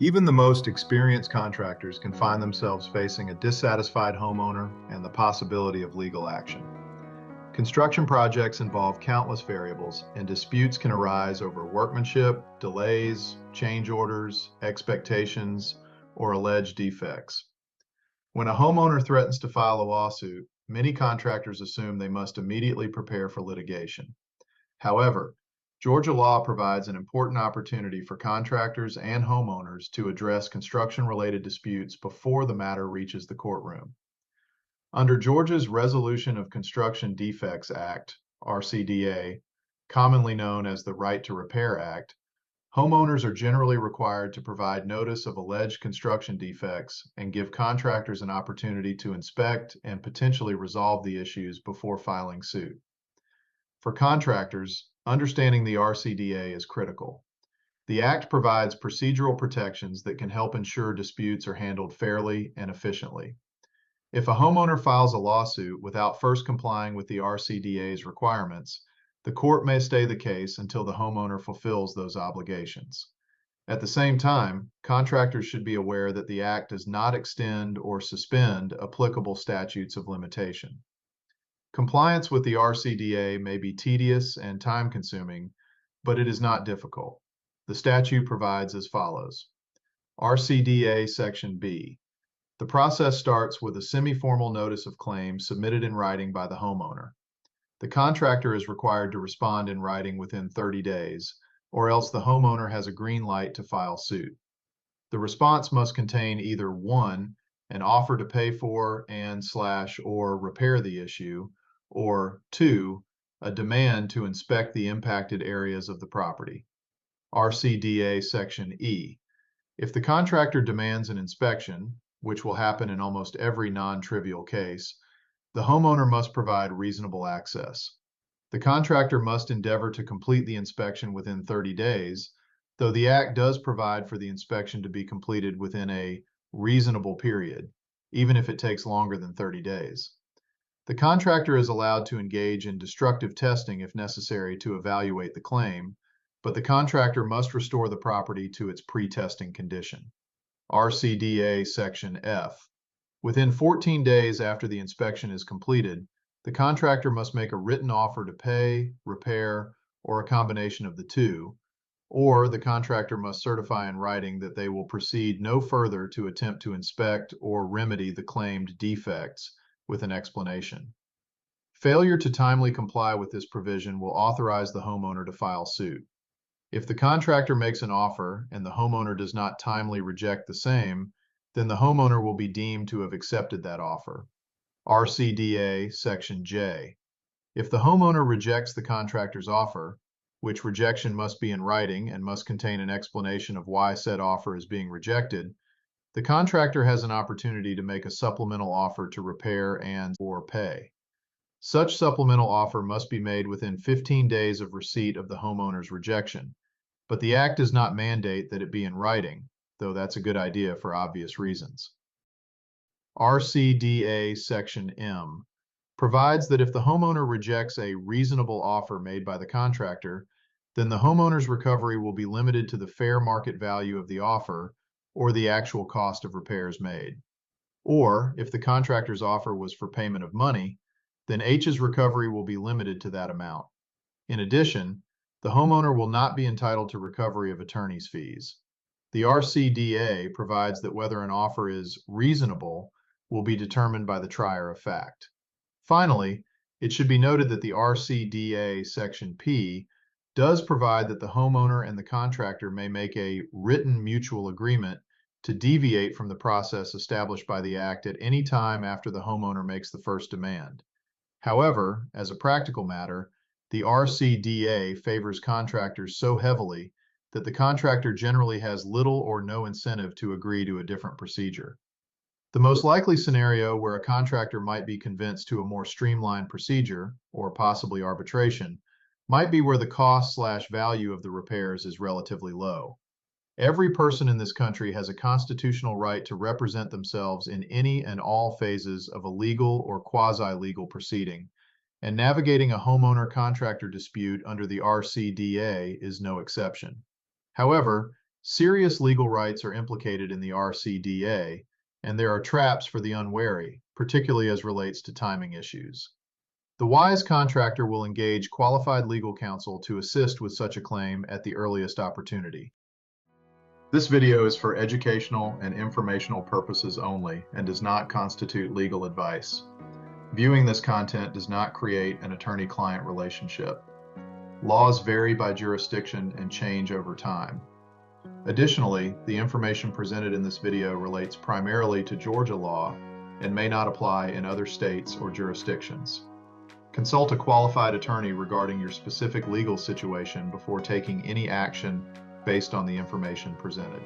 Even the most experienced contractors can find themselves facing a dissatisfied homeowner and the possibility of legal action. Construction projects involve countless variables, and disputes can arise over workmanship, delays, change orders, expectations, or alleged defects. When a homeowner threatens to file a lawsuit, many contractors assume they must immediately prepare for litigation. However, Georgia law provides an important opportunity for contractors and homeowners to address construction-related disputes before the matter reaches the courtroom. Under Georgia's Resolution of Construction Defects Act, RCDA, commonly known as the Right to Repair Act, homeowners are generally required to provide notice of alleged construction defects and give contractors an opportunity to inspect and potentially resolve the issues before filing suit. For contractors, understanding the RCDA is critical. The Act provides procedural protections that can help ensure disputes are handled fairly and efficiently. If a homeowner files a lawsuit without first complying with the RCDA's requirements, the court may stay the case until the homeowner fulfills those obligations. At the same time, contractors should be aware that the Act does not extend or suspend applicable statutes of limitation. Compliance with the RCDA may be tedious and time-consuming, but it is not difficult. The statute provides as follows. RCDA Section B. The process starts with a semi-formal notice of claim submitted in writing by the homeowner. The contractor is required to respond in writing within 30 days, or else the homeowner has a green light to file suit. The response must contain either 1, an offer to pay for and/or repair the issue, or 2, a demand to inspect the impacted areas of the property. RCDA Section E. If the contractor demands an inspection, which will happen in almost every non-trivial case, the homeowner must provide reasonable access. The contractor must endeavor to complete the inspection within 30 days, though the Act does provide for the inspection to be completed within a reasonable period, even if it takes longer than 30 days. The contractor is allowed to engage in destructive testing if necessary to evaluate the claim, but the contractor must restore the property to its pre-testing condition. RCDA Section F. Within 14 days after the inspection is completed, the contractor must make a written offer to pay, repair, or a combination of the two, or the contractor must certify in writing that they will proceed no further to attempt to inspect or remedy the claimed defects with an explanation. Failure to timely comply with this provision will authorize the homeowner to file suit. If the contractor makes an offer and the homeowner does not timely reject the same, then the homeowner will be deemed to have accepted that offer. RCDA Section J. If the homeowner rejects the contractor's offer, which rejection must be in writing and must contain an explanation of why said offer is being rejected, the contractor has an opportunity to make a supplemental offer to repair and/or pay. Such supplemental offer must be made within 15 days of receipt of the homeowner's rejection, but the Act does not mandate that it be in writing, though that's a good idea for obvious reasons. RCDA Section M provides that if the homeowner rejects a reasonable offer made by the contractor, then the homeowner's recovery will be limited to the fair market value of the offer or the actual cost of repairs made. Or, if the contractor's offer was for payment of money, then H's recovery will be limited to that amount. In addition, the homeowner will not be entitled to recovery of attorney's fees. The RCDA provides that whether an offer is reasonable will be determined by the trier of fact. Finally, it should be noted that the RCDA Section P does provide that the homeowner and the contractor may make a written mutual agreement to deviate from the process established by the Act at any time after the homeowner makes the first demand. However, as a practical matter, the RCDA favors contractors so heavily that the contractor generally has little or no incentive to agree to a different procedure. The most likely scenario where a contractor might be convinced to a more streamlined procedure, or possibly arbitration, might be where the cost/value of the repairs is relatively low. Every person in this country has a constitutional right to represent themselves in any and all phases of a legal or quasi-legal proceeding, and navigating a homeowner-contractor dispute under the RCDA is no exception. However, Serious legal rights are implicated in the RCDA, and there are traps for the unwary, particularly as relates to timing issues. The wise contractor will engage qualified legal counsel to assist with such a claim at the earliest opportunity. This video is for educational and informational purposes only and does not constitute legal advice. Viewing this content does not create an attorney-client relationship. Laws vary by jurisdiction and change over time. Additionally, the information presented in this video relates primarily to Georgia law and may not apply in other states or jurisdictions. Consult a qualified attorney regarding your specific legal situation before taking any action based on the information presented.